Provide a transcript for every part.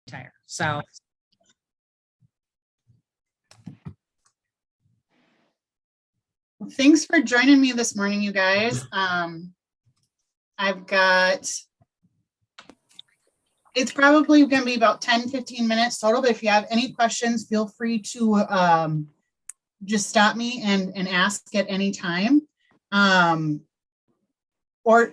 retire. So Well, thanks for joining me this morning, you guys. It's probably going to be about 10-15 minutes total, but if you have any questions, feel free to just stop me and ask at any time. Or,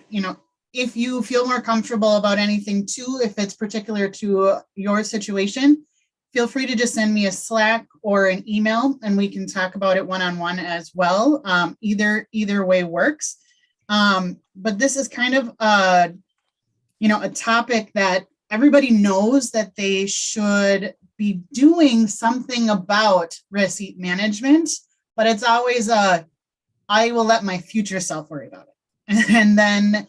if you feel more comfortable about anything too, if it's particular to your situation, feel free to just send me a Slack or an email and we can talk about it one-on-one as well. Either way works. But this is kind of a topic that everybody knows that they should be doing something about receipt management, but it's always I will let my future self worry about it. And then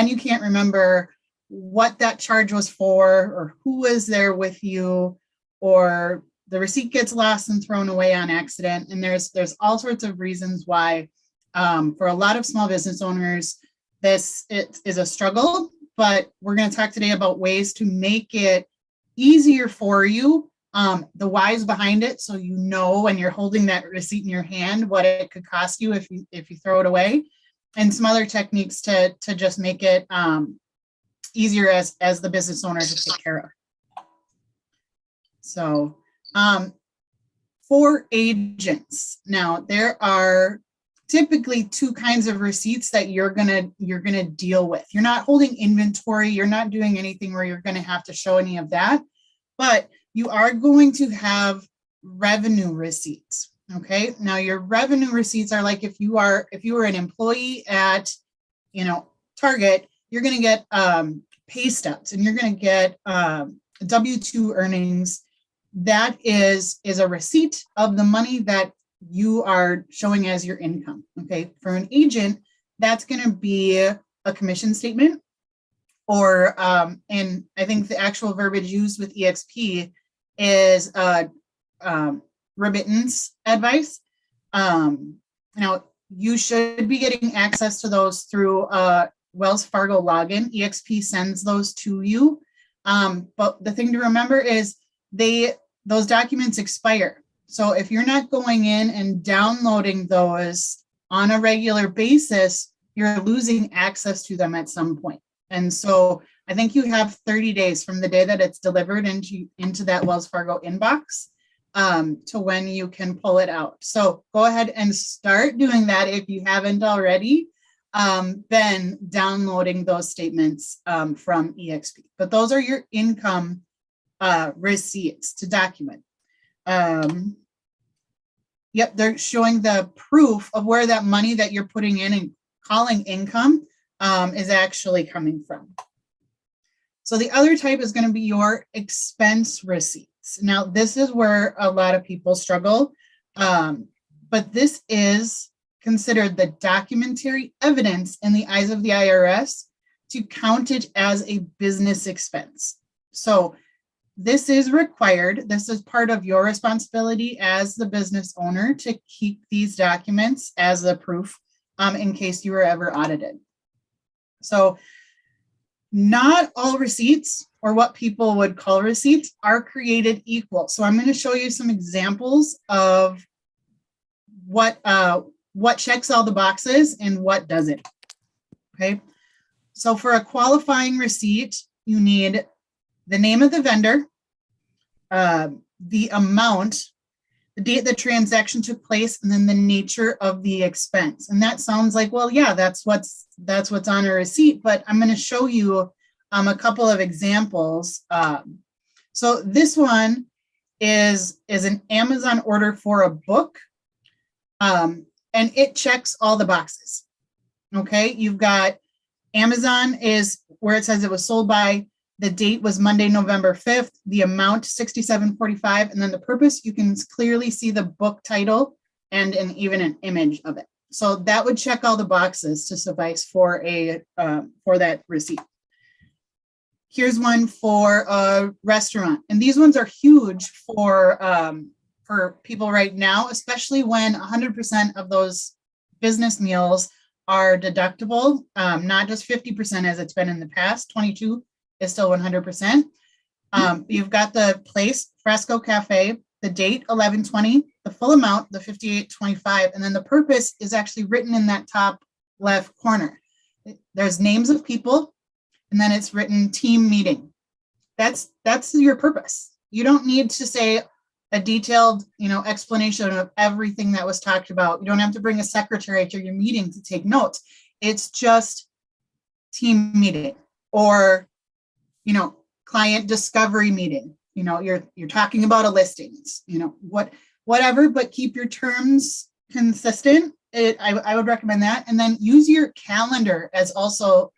you can't remember what that charge was for or who was there with you, or the receipt gets lost and thrown away on accident. And there's all sorts of reasons why for a lot of small business owners, it is a struggle, but we're going to talk today about ways to make it easier for you, the whys behind it, so you know when you're holding that receipt in your hand what it could cost you if you throw it away, and some other techniques to just make it easier as the business owner to take care of. So for agents, now there are typically two kinds of receipts that you're gonna deal with. You're not holding inventory, you're not doing anything where you're gonna have to show any of that, but you are going to have revenue receipts. Okay, now your revenue receipts are like if you were an employee at Target, you're gonna get pay stubs and you're gonna get W-2 earnings. That is a receipt of the money that you are showing as your income. Okay, for an agent, that's going to be a commission statement, or and I think the actual verbiage used with EXP is remittance advice. Now you should be getting access to those through Wells Fargo login. EXP sends those to you, but the thing to remember is those documents expire. So if you're not going in and downloading those on a regular basis, you're losing access to them at some point. And so I think you have 30 days from the day that it's delivered into that Wells Fargo inbox to when you can pull it out. So go ahead and start doing that if you haven't already, then downloading those statements from EXP. But those are your income receipts to document. Yep, they're showing the proof of where that money that you're putting in and calling income is actually coming from. So the other type is going to be your expense receipts. Now, this is where a lot of people struggle, but this is considered the documentary evidence in the eyes of the IRS to count it as a business expense. So this is required. This is part of your responsibility as the business owner to keep these documents as the proof in case you were ever audited. So not all receipts, or what people would call receipts, are created equal. So I'm going to show you some examples of what checks all the boxes and what doesn't. Okay. So for a qualifying receipt, you need the name of the vendor, the amount, the date the transaction took place, and then the nature of the expense. And that sounds like, well, yeah, that's what's on a receipt, but I'm going to show you a couple of examples. So this one is an Amazon order for a book, and it checks all the boxes. Okay, you've got Amazon is where it says it was sold by. The date was Monday, November 5th, the amount $67.45, and then the purpose, you can clearly see the book title and even an image of it. So that would check all the boxes to suffice for that receipt. Here's one for a restaurant, and these ones are huge for people right now, especially when 100% of those business meals are deductible, not just 50% as it's been in the past. 22 is still 100%. You've got the place, Fresco Cafe, the date, 11/20, the full amount, the 58.25, and then the purpose is actually written in that top left corner. There's names of people, and then it's written team meeting. That's your purpose. You don't need to say a detailed, explanation of everything that was talked about. You don't have to bring a secretary to your meeting to take notes. It's just team meeting or, client discovery meeting. You're talking about a listings, whatever, but keep your terms consistent. I would recommend that. And then use your calendar as also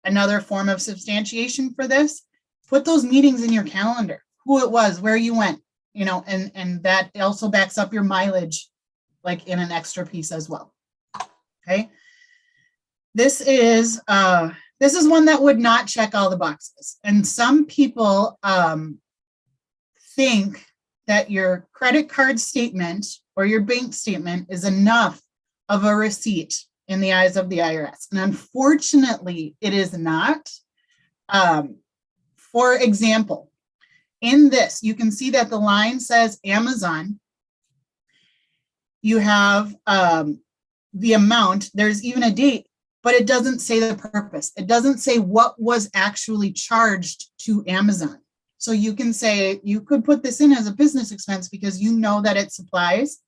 another form of substantiation for this. Put those meetings in your calendar, who it was, where you went, and that also backs up your mileage, like in an extra piece as well. Okay. This is one that would not check all the boxes. And some people think that your credit card statement or your bank statement is enough of a receipt in the eyes of the IRS. And unfortunately, it is not. For example, in this, you can see that the line says Amazon. You have the amount, there's even a date, but it doesn't say the purpose. It doesn't say what was actually charged to Amazon. So you can say, you could put this in as a business expense because you know that it supplies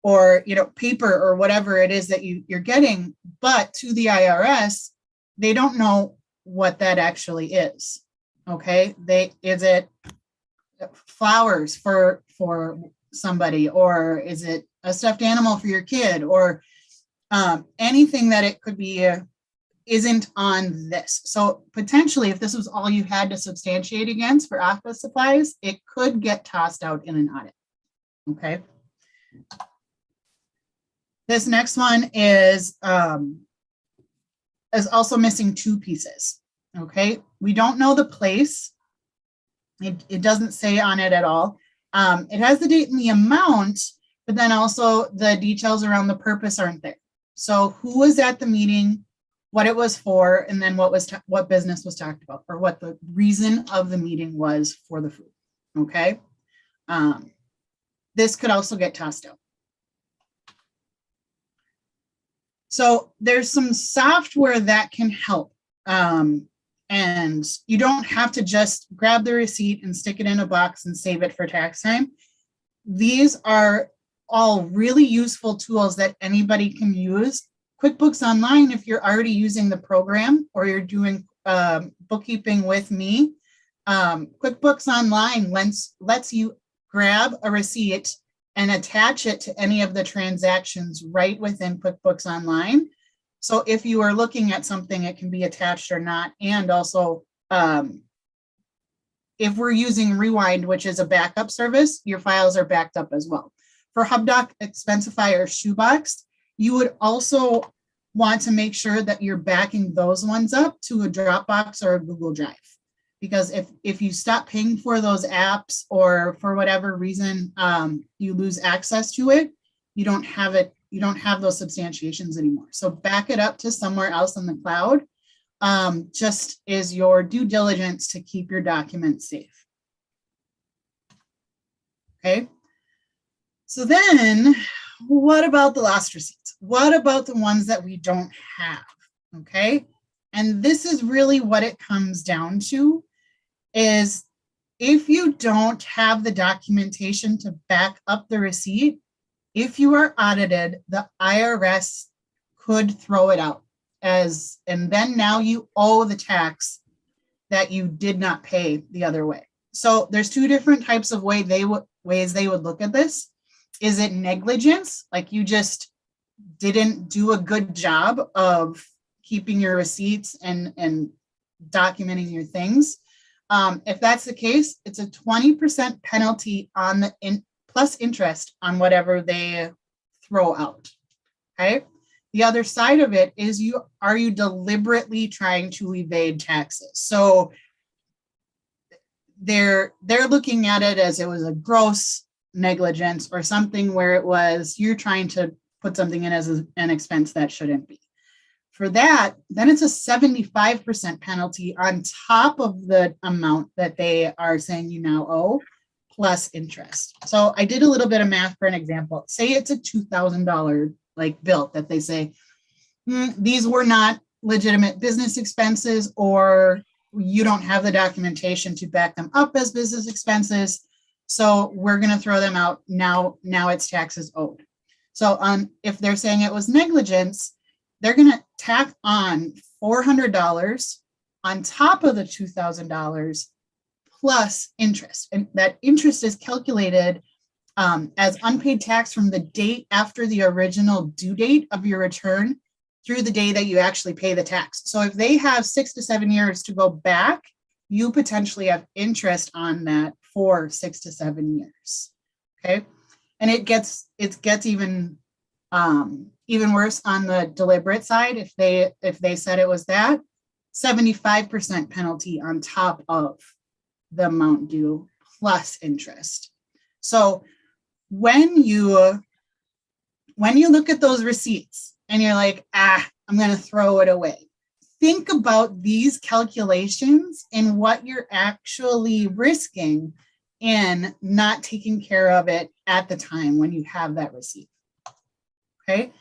or, paper or whatever it is that you're getting, but to the IRS, they don't know what that actually is. Okay. Is it flowers for somebody, or is it a stuffed animal for your kid, or anything that it could be isn't on this. So potentially, if this was all you had to substantiate against for office supplies, it could get tossed out in an audit. Okay. This next one is also missing two pieces. Okay. We don't know the place. It doesn't say on it at all. It has the date and the amount, but then also the details around the purpose aren't there. So who was at the meeting, what it was for, and then what business was talked about, or what the reason of the meeting was for the food. Okay. This could also get tossed out. So there's some software that can help. And you don't have to just grab the receipt and stick it in a box and save it for tax time. These are all really useful tools that anybody can use. QuickBooks Online, if you're already using the program or you're doing bookkeeping with me, QuickBooks Online lets you grab a receipt and attach it to any of the transactions right within QuickBooks Online. So if you are looking at something, it can be attached or not. And also, if we're using Rewind, which is a backup service, your files are backed up as well. For HubDoc, Expensify, or Shoebox, you would also want to make sure that you're backing those ones up to a Dropbox or a Google Drive. Because if you stop paying for those apps, or for whatever reason you lose access to it, you don't have those substantiations anymore. So back it up to somewhere else in the cloud, just is your due diligence to keep your documents safe. Okay. So then what about the lost receipts? What about the ones that we don't have? Okay. And this is really what it comes down to, is if you don't have the documentation to back up the receipt, if you are audited, the IRS could throw it out and then now you owe the tax that you did not pay the other way. So there's two different types of ways they would look at this. Is it negligence? Like you just didn't do a good job of keeping your receipts and documenting your things. If that's the case, it's a 20% penalty on the plus interest on whatever they throw out. Okay. The other side of it is are you deliberately trying to evade taxes? So they're looking at it as it was a gross negligence or something where it was you're trying to put something in as an expense that shouldn't be. For that, then it's a 75% penalty on top of the amount that they are saying you now owe, plus interest. So I did a little bit of math for an example. Say it's a $2,000 like bill that they say, these were not legitimate business expenses, or you don't have the documentation to back them up as business expenses. So we're going to throw them out. Now it's taxes owed. So if they're saying it was negligence, they're going to tack on $400 on top of the $2,000 plus interest. And that interest is calculated as unpaid tax from the date after the original due date of your return through the day that you actually pay the tax. So if they have 6 to 7 years to go back, you potentially have interest on that for 6 to 7 years. Okay. And it gets even worse on the deliberate side. If they said it was that, 75% penalty on top of the amount due plus interest. So when you look at those receipts and you're like, I'm going to throw it away, think about these calculations and what you're actually risking in not taking care of it at the time when you have that receipt. Okay.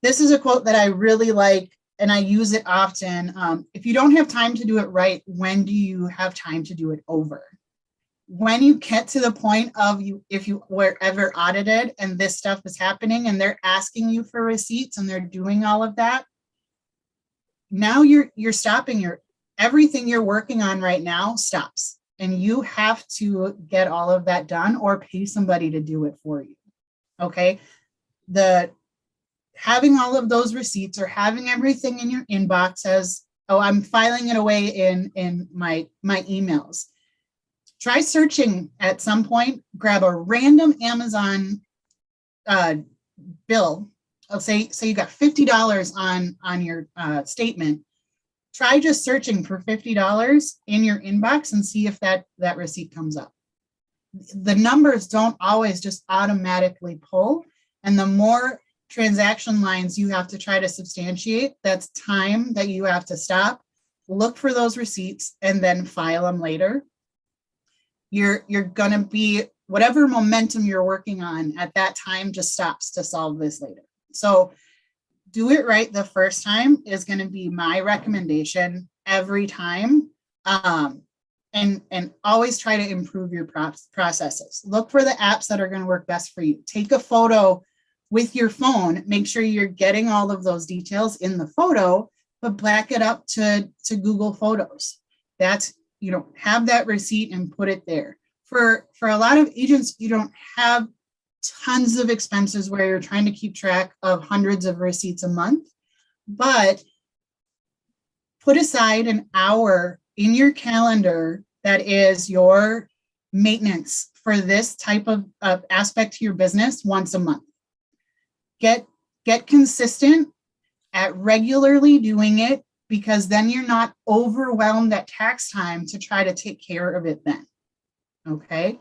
This is a quote that I really like, and I use it often. If you don't have time to do it right, when do you have time to do it over? When you get to the point of if you were ever audited and this stuff is happening and they're asking you for receipts and they're doing all of that, now you're stopping everything you're working on right now stops, and you have to get all of that done or pay somebody to do it for you. Okay. Having all of those receipts or having everything in your inbox as, I'm filing it away in my emails. Try searching at some point, grab a random Amazon bill. I'll say you got $50 on your statement. Try just searching for $50 in your inbox and see if that receipt comes up. The numbers don't always just automatically pull, and the more transaction lines you have to try to substantiate, that's time that you have to stop, look for those receipts, and then file them later. You're going to be, whatever momentum you're working on at that time just stops to solve this later. So do it right the first time is going to be my recommendation every time. And always try to improve your processes. Look for the apps that are going to work best for you. Take a photo with your phone, make sure you're getting all of those details in the photo, but back it up to Google Photos. That's, have that receipt and put it there. For a lot of agents, you don't have tons of expenses where you're trying to keep track of hundreds of receipts a month, but put aside an hour in your calendar that is your maintenance for this type of aspect to your business once a month. Get consistent at regularly doing it, because then you're not overwhelmed at tax time to try to take care of it then. Okay.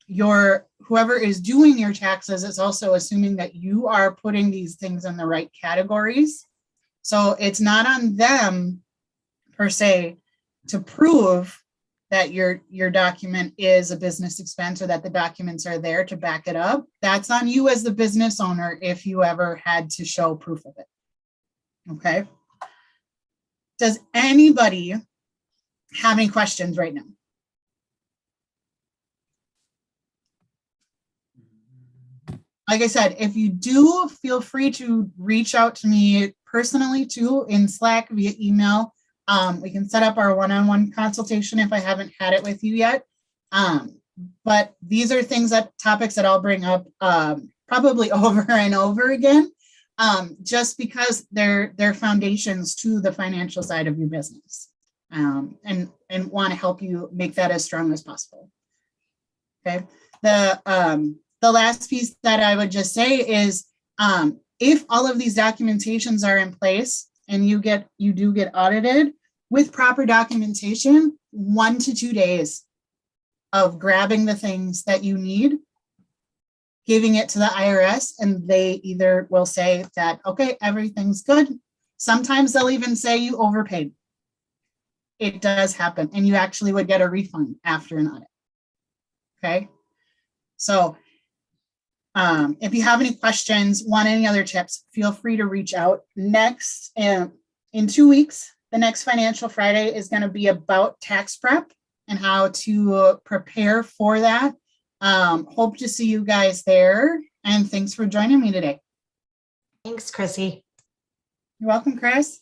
Whoever is doing your taxes is also assuming that you are putting these things in the right categories. So it's not on them per se to prove that your document is a business expense or that the documents are there to back it up. That's on you as the business owner if you ever had to show proof of it. Okay. Does anybody have any questions right now? Like I said, if you do, feel free to reach out to me personally too, in Slack, via email. We can set up our one-on-one consultation if I haven't had it with you yet. But these are topics that I'll bring up probably over and over again, just because they're foundations to the financial side of your business, and want to help you make that as strong as possible. Okay. The last piece that I would just say is, if all of these documentations are in place and you do get audited with proper documentation, 1 to 2 days of grabbing the things that you need giving it to the IRS, and they either will say that, okay, everything's good. Sometimes they'll even say you overpaid. It does happen, and you actually would get a refund after an audit. Okay. So if you have any questions, want any other tips, feel free to reach out. Next, in 2 weeks, the next Financial Friday is going to be about tax prep and how to prepare for that. Hope to see you guys there. And thanks for joining me today. Thanks, Chrissy. You're welcome, Chris.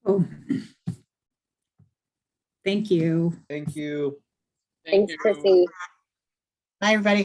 Oh. Thank you. Thank you. Thanks, Chrissy. Bye, everybody.